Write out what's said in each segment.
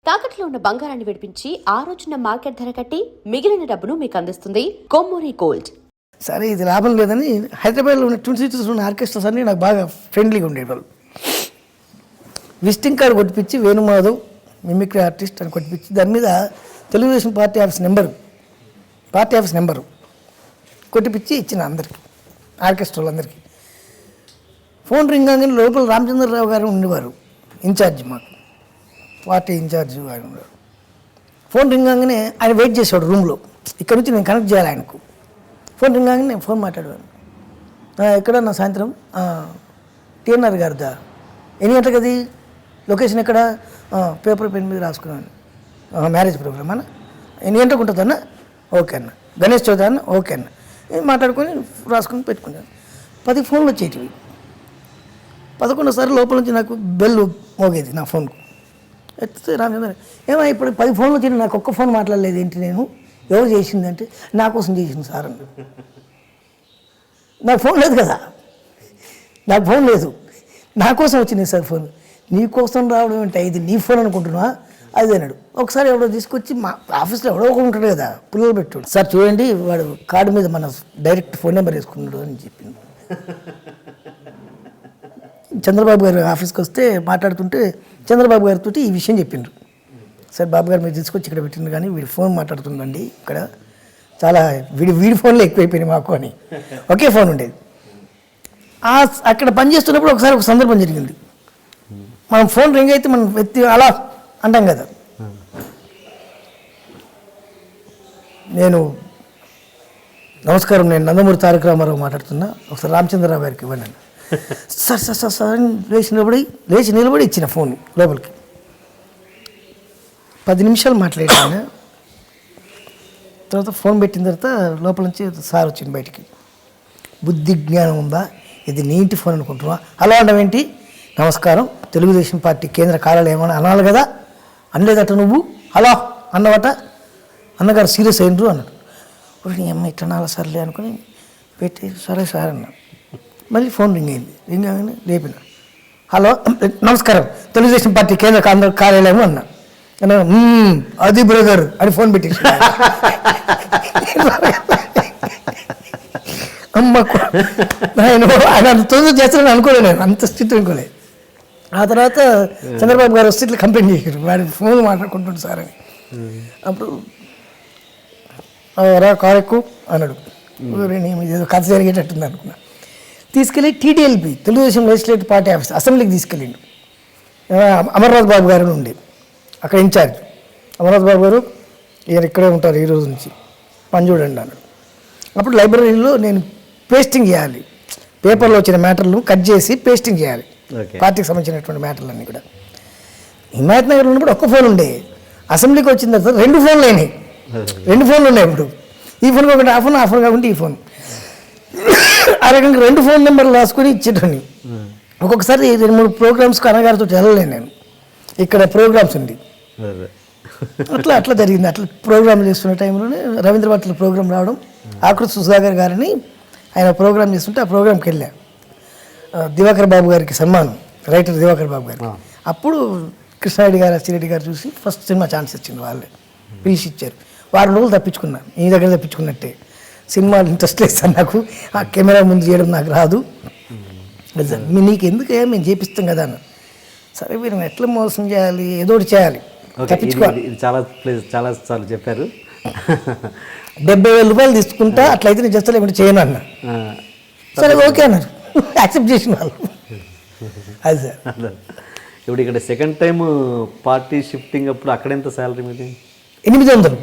తాకట్లో ఉన్న బంగారాన్ని విడిపించి ఆ రోజున మార్కెట్ ధర కట్టి మిగిలిన డబ్బును మీకు అందిస్తుంది కొమ్మూరి గోల్డ్. సరే ఇది లాభం లేదని హైదరాబాద్లో ఉన్న 2 సిటీస్ ఉన్న ఆర్కెస్ట్రాస్ అన్నీ నాకు బాగా ఫ్రెండ్లీగా ఉండేవాళ్ళు. Visiting card కొట్టిపించి Venumadhav mimicry artist అని కొట్టిపించి దాని మీద తెలుగుదేశం పార్టీ ఆఫీస్ నెంబరు కొట్టిపించి ఇచ్చిన అందరికి ఆర్కెస్ట్రా వాళ్ళందరికీ. ఫోన్ రింగ్ కానీ లోపల రామచంద్రరావు గారు ఉండేవారు, ఇన్ఛార్జ్, మాకు పార్టీ ఇన్ఛార్జ్ ఆయన ఉండేవారు. ఫోన్ రింగ్ కాగానే ఆయన వెయిట్ చేసేవాడు రూమ్లో. ఇక్కడ నుంచి నేను కనెక్ట్ చేయాలి ఆయనకు. ఫోన్ రింగ్ కాగానే నేను ఫోన్ మాట్లాడేవాను. ఎక్కడ నా సాయంత్రం టీఎన్ఆర్ గారిదా, ఎన్ని గంటలకు అది, లొకేషన్ ఎక్కడ, పేపర్ పెన్ మీద రాసుకున్నాను, మ్యారేజ్ ప్రోగ్రామ్ అన్న, ఎన్ని గంటలకు ఉంటుంది అన్న, ఓకే అన్న, గణేష్ చౌదరి అన్న, ఓకే అన్న, మాట్లాడుకొని రాసుకొని పెట్టుకున్నాను. 10 ఫోన్లు వచ్చేటివి. 11 సార్లు లోపల నుంచి నాకు బెల్ మోగేది నా ఫోన్కు. ఎత్తితే రామచంద్ర, ఏమో ఇప్పుడు 10 ఫోన్లు వచ్చి నాకు ఒక్క ఫోన్ మాట్లాడలేదు ఏంటి, నేను ఎవరు చేసింది అంటే నా కోసం చేసింది సార్ అన్న. నాకు ఫోన్ లేదు కదా, నాకు ఫోన్ లేదు, నా కోసం వచ్చింది సార్ ఫోన్. నీ కోసం రావడం ఏంటి, ఇది నీ ఫోన్ అనుకుంటున్నా అది అన్నాడు. ఒకసారి ఎవడో తీసుకొచ్చి మా ఆఫీస్లో ఎవడో ఒకటి ఉంటాడు కదా, పిల్లలు పెట్టాడు, సార్ చూడండి వాడు కార్డు మీద మన డైరెక్ట్ ఫోన్ నెంబర్ వేసుకున్నాడు అని చెప్పింది. చంద్రబాబు గారు ఆఫీస్కి వస్తే మాట్లాడుతుంటే చంద్రబాబు గారితో ఈ విషయం చెప్పిండ్రు. సార్ బాబు గారు మీరు తీసుకొచ్చి ఇక్కడ పెట్టిండ్రు కానీ వీడి ఫోన్ మాట్లాడుతుందండి ఇక్కడ, చాలా వీడి ఫోన్లో ఎక్కువైపోయినాయి మాకు అని. ఒకే ఫోన్ ఉండేది. అక్కడ పనిచేస్తున్నప్పుడు ఒకసారి ఒక సందర్భం జరిగింది. మనం ఫోన్ రింగ్ అయితే మనం వ్యక్తి అలా అంటాం కదా, నేను నమస్కారం, నేను నందమూరి తారక రామారావు మాట్లాడుతున్నా, ఒకసారి రామచంద్రరావు గారికి ఇవ్వండి. సార్ సార్ సార్ సార్ లేచి నిలబడి ఇచ్చిన ఫోన్ లోపలికి. 10 నిమిషాలు మాట్లాడాను. తర్వాత ఫోన్ పెట్టిన తర్వాత లోపల నుంచి సార్ వచ్చింది బయటికి. బుద్ధి జ్ఞానం ఉందా, ఇది నీ ఇంటి ఫోన్ అనుకుంటున్నా, అలా అనడం ఏంటి, నమస్కారం తెలుగుదేశం పార్టీ కేంద్ర కార్యాలయం అని అనాలి కదా, అనలేదట నువ్వు, అలా అన్నవట, అన్నగారు సీరియస్ అయినరు అన్నాడు. నీ అమ్మ ఇట్లా నాలుగు సర్లే అనుకుని పెట్టి సరే సార్ అన్నా. మళ్ళీ ఫోన్ రింగ్ అయింది. రింగ్ అవగానే లేపిన, హలో నమస్కారం తెలుగుదేశం పార్టీ కేంద్ర కార్యాలయం అన్నా. అది బ్రదర్ అని ఫోన్ పెట్టేసి అమ్మ ఆయన తొందర చేస్తానని అనుకోలేదు, నేను అంత స్థితి అనుకోలేదు. ఆ తర్వాత చంద్రబాబు గారు వస్తే ఇట్లా కంప్లైంట్ చేశారు, వాడి ఫోన్ మాట్లాడుకుంటుంది సార్ అని. అప్పుడు రా కారు ఎక్కువ అన్నాడు. ఏదో కథ జరిగేటట్టుంది అనుకున్నా. తీసుకెళ్ళి టీటీఎల్పీ తెలుగుదేశం లెజిస్లేటివ్ పార్టీ ఆఫీస్ అసెంబ్లీకి తీసుకెళ్ళిండు. అమర్నాథ్ బాబు గారు ఉండే అక్కడ ఇన్ఛార్జ్. అమర్నాథ్ బాబు గారు ఈయన ఇక్కడే ఉంటారు ఈ రోజు నుంచి, పని చూడండి అన్నాడు. అప్పుడు లైబ్రరీలో నేను పేస్టింగ్ చేయాలి, పేపర్లో వచ్చిన మ్యాటర్లు కట్ చేసి పేస్టింగ్ చేయాలి, పార్టీకి సంబంధించినటువంటి మ్యాటర్లన్నీ కూడా. హిమాయత్ నగర్లో ఉన్నప్పుడు ఒక్క ఫోన్ ఉండే, అసెంబ్లీకి వచ్చిన తర్వాత 2 ఫోన్లు అయినాయి. 2 ఫోన్లు ఉన్నాయి ఇప్పుడు. ఈ ఫోన్ ఒకటి ఆ ఫోన్ కాకుండా ఈ ఫోన్, ఆ రకంగా 2 ఫోన్ నెంబర్లు రాసుకొని ఇచ్చేటండి. ఒక్కొక్కసారి 2-3 ప్రోగ్రామ్స్కి అన్నగారితో వెళ్ళలేను నేను, ఇక్కడ ప్రోగ్రామ్స్ ఉంది. అట్లా జరిగింది. అట్లా ప్రోగ్రామ్ చేస్తున్న టైంలోనే రవీంద్ర భారతిలో ప్రోగ్రామ్ రావడం, ఆకృతి సుధాకర్ గారిని ఆయన ప్రోగ్రామ్ చేస్తుంటే ఆ ప్రోగ్రామ్కి వెళ్ళా. దివాకర్ బాబు గారికి సన్మానం, రైటర్ దివాకర్ బాబు గారికి. అప్పుడు కృష్ణారెడ్డి గారు, అచ్చిరెడ్డి గారు చూసి ఫస్ట్ సినిమా ఛాన్స్ ఇచ్చింది, వాళ్ళే పిలిచి ఇచ్చారు. 4 రోజులు తప్పించుకున్నాను, ఈ దగ్గర తప్పించుకున్నట్టే. సినిమాలు ఇంట్రెస్ట్ లేదు సార్ నాకు, ఆ కెమెరా ముందు చేయడం నాకు రాదు, నీకు ఎందుకు మేము చేపిస్తాం కదా అన్న. సరే వీరిని ఎట్లా మోసం చేయాలి, ఏదో ఒకటి చేయాలి, తప్పించుకోవాలి. చాలా సార్లు చెప్పారు. 70,000 రూపాయలు తీసుకుంటా, అట్లయితే నేను చేస్తా, లేకుంటే చేయను అన్న. సరే ఓకే అన్నారు, యాక్సెప్ట్ చేసిన వాళ్ళు. అది సార్. ఇప్పుడు ఇక్కడ సెకండ్ టైం పార్టీ షిఫ్టింగ్ అప్పుడు అక్కడ ఎంత శాలరీ మీది? 800.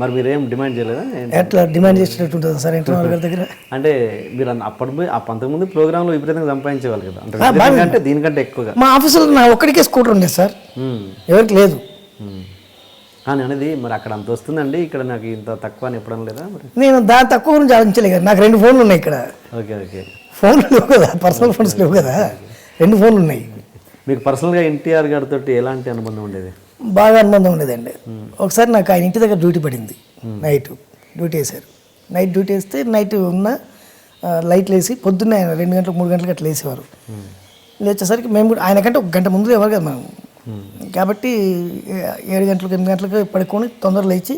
మరి మీరేం డిమాండ్ చేయలేదా? ఎట్లా డిమాండ్ చేసినట్టు ఉంటుంది సార్ ఇంటర్నల్ గారి దగ్గర. అంటే మీరు అంతకుముందు ప్రోగ్రాంలో విపరీతంగా సంపాదించేవాళ్ళు కదా, అంటే దీనికంటే ఎక్కువగా. మా ఆఫీసులో నా ఒక్కడికే స్కూటర్ ఉండేది సార్, ఎవరికి లేదు. కానీ అనేది మరి అక్కడ అంత వస్తుందండి, ఇక్కడ నాకు ఇంత తక్కువ అని ఎప్పుడన్నా లేదా? మరి నేను దాని తక్కువ గురించి ఆలోచించలే కదా, నాకు 2 ఫోన్లు ఉన్నాయి ఇక్కడ. ఓకే ఫోన్లు లేవు కదా, పర్సనల్ ఫోన్స్ లేవు కదా, 2 ఫోన్లు ఉన్నాయి. మీకు పర్సనల్గా ఎన్టీఆర్ గారితో ఎలాంటి అనుబంధం ఉండేది? బాగా అనుబంధం ఉండేదండి. ఒకసారి నాకు ఆయన ఇంటి దగ్గర డ్యూటీ పడింది, నైట్ డ్యూటీ వేశారు. నైట్ డ్యూటీ వేస్తే నైట్ ఉన్న లైట్లు వేసి పొద్దున్నే ఆయన 2 గంటలకు 3 గంటలకు అట్లా వేసేవారు. లేచేసరికి మేము కూడా ఆయనకంటే 1 గంట ముందు ఎవరు కదా, మనం కాబట్టి 7 గంటలకు 8 గంటలకు పడుకొని తొందరగా లేచి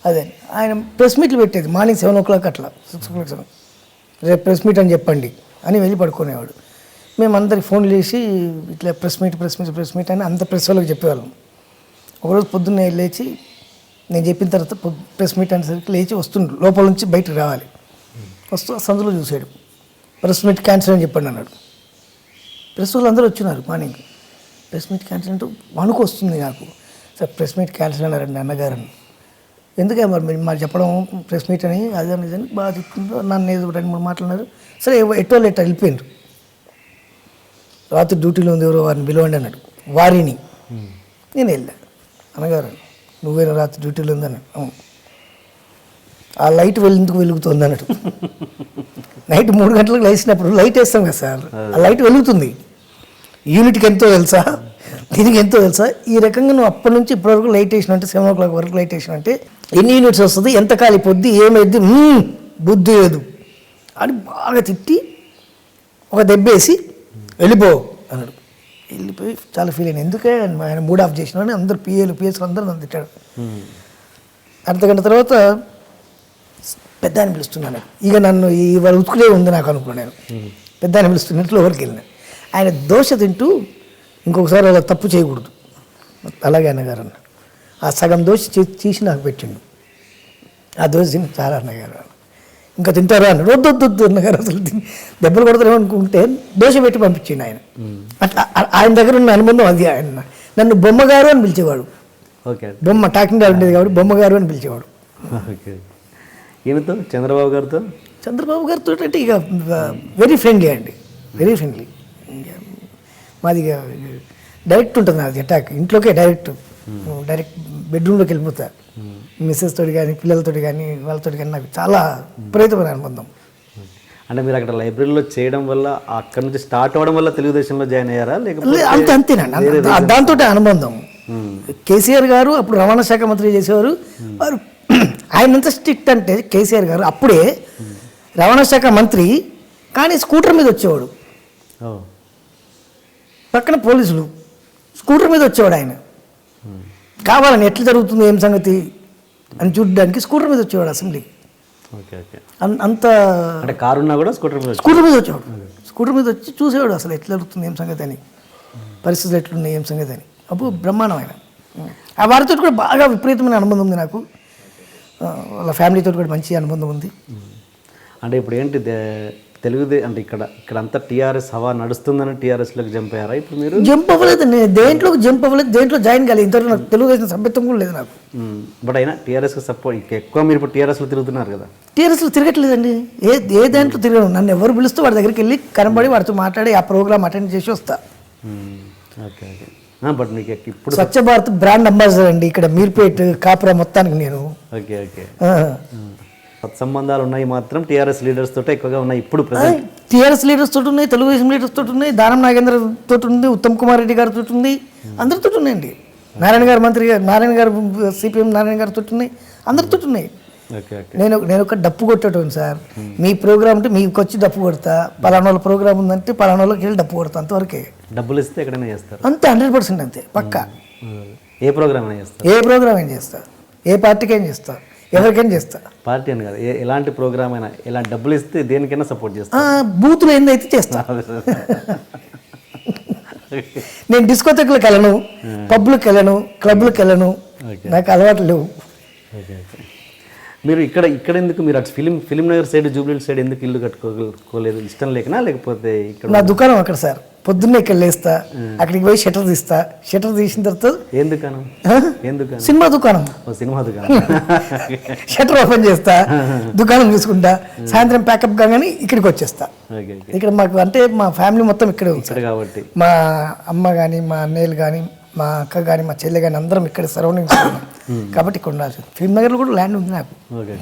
అదే ఆయన ప్రెస్ మీట్లు పెట్టేది మార్నింగ్ 7 o'clock అట్లా 6 o'clock రేపు ప్రెస్ మీట్ అని చెప్పండి అని వెళ్ళి పడుకునేవాడు. మేము అందరికి ఫోన్లు చేసి ఇట్లా ప్రెస్ మీట్ అని అంత ప్రెస్ వాళ్ళకి చెప్పేవాళ్ళం. ఒకరోజు పొద్దున్నే లేచి నేను చెప్పిన తర్వాత ప్రెస్ మీట్ అనేసరికి లేచి వస్తుండ్రు, లోపల నుంచి బయటకు రావాలి. వస్తూ సందులో చూసాడు, ప్రెస్ మీట్ క్యాన్సిల్ అని చెప్పండి అన్నాడు. ప్రెస్ వాళ్ళు అందరూ వచ్చినారు మార్నింగ్. ప్రెస్ మీట్ క్యాన్సిల్ అంటూ వణుకు వస్తుంది నాకు. సార్ ప్రెస్ మీట్ క్యాన్సిల్ అన్నారండి అన్నగారు. ఎందుకే మరి చెప్పడం ప్రెస్ మీట్ అని అదే నిజాన్ని బాగా చెప్తుందో నన్ను ఏదో 2-3 మాట్లాడినారు. సరే ఎట్టో వెళ్ళిపోయిండ్రు. రాత్రి డ్యూటీలో ఉంది ఎవరో వారిని పిలవండి అన్నాడు. వారిని నేను వెళ్ళా. అన్నగారు నువ్వేనా రాత్రి డ్యూటీలో ఉందన్నాడు. అవును. ఆ లైట్ ఎందుకు వెలుగుతుంది అన్నాడు. నైట్ 3 గంటలకు లేచినప్పుడు లైట్ వేస్తాం కదా సార్, ఆ లైట్ వెలుగుతుంది. యూనిట్కి ఎంతో తెలుసా, దీనికి ఎంతో తెలుసా. ఈ రకంగా నువ్వు అప్పటి నుంచి ఇప్పటివరకు లైట్ వేసిన అంటే 7 o'clock వరకు లైట్ వేసిన అంటే ఎన్ని యూనిట్స్ వస్తుంది, ఎంత కాలిపోద్ది, ఏమైద్ది, బుద్ధి లేదు అని బాగా తిట్టి ఒక దెబ్బేసి వెళ్ళిపో అన్నాడు. వెళ్ళిపోయి చాలా ఫీల్ అయ్యాను. ఎందుకే ఆయన మూడ్ ఆఫ్ చేసిన అని అందరు పిఎస్లు అందరూ నన్ను తిట్టాడు. అర్ధగంట తర్వాత పెద్ద అని పిలుస్తున్నాను. ఇక నన్ను ఇవాళ ఉతుకులే ఉంది నాకు అనుకున్నాను. పెద్ద అని పిలుస్తున్నట్లు ఎవరికి వెళ్ళినా ఆయన దోశ తింటూ ఇంకొకసారి అలా తప్పు చేయకూడదు అలాగే అన్నగారు అన్న. ఆ సగం దోశ తీసి నాకు పెట్టిండు. ఆ దోశ తిని చాలా అన్నగారు ఇంకా తింటారా అన్నాడు. వద్దు అన్నగారు అసలు దెబ్బలు కొడతారేమో అనుకుంటే దోశ పెట్టి పంపించిండు ఆయన. అట్లా ఆయన దగ్గర ఉన్న అనుబంధం అది. ఆయన నన్ను బొమ్మగారు అని పిలిచేవాడు. బొమ్మ టాకింగ్ డాల్ ఉండేది కాబట్టి బొమ్మగారు అని పిలిచేవాడు. ఏమితో చంద్రబాబు గారితో అంటే ఇక వెరీ ఫ్రెండ్లీ అండి, వెరీ ఫ్రెండ్లీ. మాది డైరెక్ట్ ఉంటుంది నాది అటాక్. ఇంట్లోకే డైరెక్ట్ బెడ్రూమ్లోకి వెళ్ళిపోతా. మిస్సెస్ తోటి కానీ పిల్లలతో కానీ వాళ్ళతో కానీ నాకు చాలా విపరీతమైన అనుబంధం. అంటే మీరు అక్కడ లైబ్రరీలో చేయడం వల్ల అక్కడ నుంచి స్టార్ట్ అవ్వడం వల్ల తెలుగుదేశంలో జాయిన్ అయ్యారా లేకపోతే అంతేనండి, దాంతో అనుబంధం. కేసీఆర్ గారు అప్పుడు రవాణా శాఖ మంత్రి చేసేవారు. వారు ఆయన ఎంత స్ట్రిక్ట్ అంటే కేసీఆర్ గారు అప్పుడే రవాణా శాఖ మంత్రి కానీ స్కూటర్ మీద వచ్చేవాడు. పక్కన పోలీసులు స్కూటర్ మీద వచ్చేవాడు. ఆయన కావాలని ఎట్లా జరుగుతుంది ఏం సంగతి అని చూడడానికి స్కూటర్ మీద వచ్చేవాడు అసెంబ్లీకి. అంత కారు ఉన్నా కూడా స్కూటర్ మీద వచ్చేవాడు. స్కూటర్ మీద వచ్చి చూసేవాడు అసలు ఎట్లా జరుగుతుంది ఏం సంగతి అని, పరిస్థితులు ఎట్లున్నాయి ఏం సంగతి అని. అప్పుడు బ్రహ్మాండం ఆయన. ఆ వారితో కూడా బాగా విపరీతమైన అనుబంధం ఉంది నాకు. వాళ్ళ ఫ్యామిలీతో కూడా మంచి అనుబంధం ఉంది. అంటే ఇప్పుడు ఏంటి అంటే ఇక్కడ అంతా టీఆర్ఎస్ హవా నడుస్తుందని టీఆర్ఎస్లోకి జంప్ అయ్యారా ఇప్పుడు మీరు? జంప్ అవ్వలేదు, నేను దేంట్లోకి జంప్ అవ్వలేదు, దేంట్లో జాయిన్ కాలేదు. ఇంతవరకు నాకు తెలుగుదేశం సభ్యత్వం కూడా లేదు నాకు. బట్ అయినా టీఆర్ఎస్కి సపోర్ట్ ఎక్కువ మీరు ఇప్పుడు టీఆర్ఎస్లో తిరుగుతున్నారు కదా? టీఆర్ఎస్లో తిరగట్లేదండి, ఏ దాంట్లో తిరగను. నన్ను ఎవరు పిలుస్తూ వాడి దగ్గరికి వెళ్ళి కనబడి వాడితో మాట్లాడి ఆ ప్రోగ్రామ్ అటెండ్ చేసి వస్తా. Okay okay. బట్ మీకు ఇప్పుడు స్వచ్ఛ భారత్ బ్రాండ్ అంబాసిడర్ అండి ఇక్కడ మీర్పేట్ కాపురా మొత్తానికి నేను. Okay okay. సత్సంబంధాలు ఉన్నాయి మాత్రం టీఆర్ఎస్ లీడర్స్ తోటే ఎక్కువగా ఉన్నాయి ఇప్పుడు. టీఆర్ఎస్ లీడర్స్ తోటి ఉన్నాయి, తెలుగుదేశం లీడర్స్ తోటి ఉన్నాయి, దానం నాగేంద్ర తోటి ఉంది, ఉత్తమ్ కుమార్ రెడ్డి గారితో ఉంది, అందరితో ఉన్నాయండి. నారాయణ గారు మంత్రి గారు, నారాయణ గారు సిపిఎం నారాయణ గారితో ఉన్నాయి, అందరితో ఉన్నాయి. నేను ఒక డప్పు కొట్టేటోను సార్. మీ ప్రోగ్రామ్ అంటే మీకు వచ్చి డప్పు కొడతా, పలానా వాళ్ళ ప్రోగ్రామ్ ఉందంటే పలానా వాళ్ళకి వెళ్ళి డప్పు కొడతా, అంతవరకే. డబ్బులు ఇస్తే ఎక్కడైనా చేస్తారు అంతే, 100% అంతే పక్కా. ఏ ప్రోగ్రామ్ అయినా చేస్తారు, ఏ ప్రోగ్రామ్ ఏం చేస్తా, ఏ పార్టీకైనా చేస్తా, ఎవరికైనా చేస్తా. పార్టీ అని కాదు, ఎలాంటి ప్రోగ్రామ్ అయినా, ఎలాంటి డబ్బులు ఇస్తే దేనికైనా సపోర్ట్ చేస్తా. బూతులు ఏందైతే చేస్తా. నేను డిస్కోథెక్లకు వెళ్ళను, పబ్లకు వెళ్ళను, క్లబ్లకు వెళ్ళను, నాకు అలవాటు లేవు. మీరు ఇక్కడ ఎందుకు మీరు అటు film Nagar side Jubilee side ఎందుకు ఇల్లు కట్టుకోలేదు? ఇష్టం లేకనా లేకపోతే ఇక్కడ? నా దుకాణం అక్కడ సార్, పొద్దున్నే ఇక్కడ లేస్తా, అక్కడికి పోయి షటర్ తీస్తా, షటర్ తీసిన తర్వాత ఏం దుకాణం? సినిమా దుకాణం. సినిమా దుకాణం. షటర్ ఓపెన్ చేస్తా, దుకాణం చూసుకుంటా, సాయంత్రం ప్యాకప్ కాగానే ఇక్కడికి వచ్చేస్తా. ఇక్కడ మాకు అంటే మా ఫ్యామిలీ మొత్తం ఇక్కడే ఉంది కాబట్టి, మా అమ్మ కానీ, మా అన్నయ్యలు కానీ, మా అక్క కానీ, మా చెల్లె కానీ అందరం ఇక్కడ సరౌండింగ్స్ కాబట్టి ఇక్కడ ఉండాల్సి. ఫిల్మ్ నగర్లో కూడా ల్యాండ్ ఉంది నాకు. ఓకే.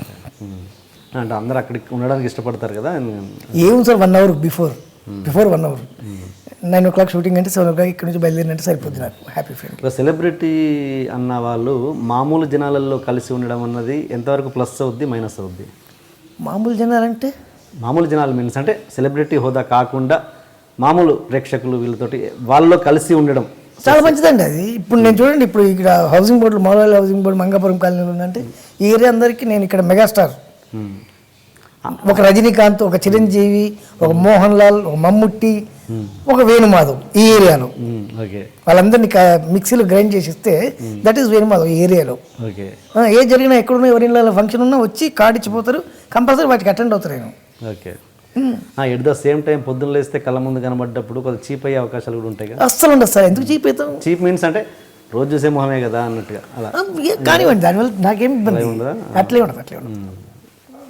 అంటే అందరూ అక్కడికి ఉండడానికి ఇష్టపడతారు కదా? ఏముంది sir, 1 hour before 1 hour 9 o'clock shooting అంటే 7 o'clock ఇక్కడ నుంచి బయలుదేరినంటే సరిపోద్ది నాకు. Happy friend. సెలబ్రిటీ అన్న వాళ్ళు మామూలు జనాలలో కలిసి ఉండడం అన్నది ఎంతవరకు ప్లస్ అవుద్ది మైనస్ అవుద్ది? మామూలు జనాలంటే మామూలు జనాలు మీన్స్ అంటే సెలబ్రిటీ హోదా కాకుండా మామూలు ప్రేక్షకులు వీళ్ళతోటి వాళ్ళలో కలిసి ఉండడం చాలా మంచిదండి అది. ఇప్పుడు నేను చూడండి, ఇప్పుడు ఇక్కడ housing board, Moula Ali housing board Mangapuram కాలనీలో ఉందంటే ఈ ఏరియా అందరికీ నేను ఇక్కడ మెగాస్టార్, ఒక రజనీకాంత్, ఒక చిరంజీవి, ఒక మోహన్ లాల్, ఒక మమ్ముట్టి, ఒక వేణుమాధవ్ ఈ ఏరియాలో ఓకే వాళ్ళందరినీ మిక్సీలో గ్రైండ్ చేసి ఇస్తే దట్ ఈస్ వేణుమాధవ్ ఈ ఏరియాలో. ఓకే ఏ జరిగినా ఎక్కడున్నా ఎవరి ఫంక్షన్ ఉన్నా వచ్చి కార్డు ఇచ్చిపోతారు, కంపల్సరీ వాటికి అటెండ్ అవుతారు నేను. Okay at the same time పొద్దున్న లేస్తే కళ్ళ ముందు కనబడ్డప్పుడు కొంచెం చీప్ అయ్యే అవకాశాలు కూడా ఉంటాయి కదా? అస్సలు ఉండదు సార్, ఎందుకు చీప్ అవుతాం? చీప్ మీన్స్ అంటే రోజు చూసే మొహమే కదా అన్నట్టుగా అలా కానివ్వండి, దానివల్ల నాకేం ఇబ్బంది ఉండదా? అట్లే ఉండదు.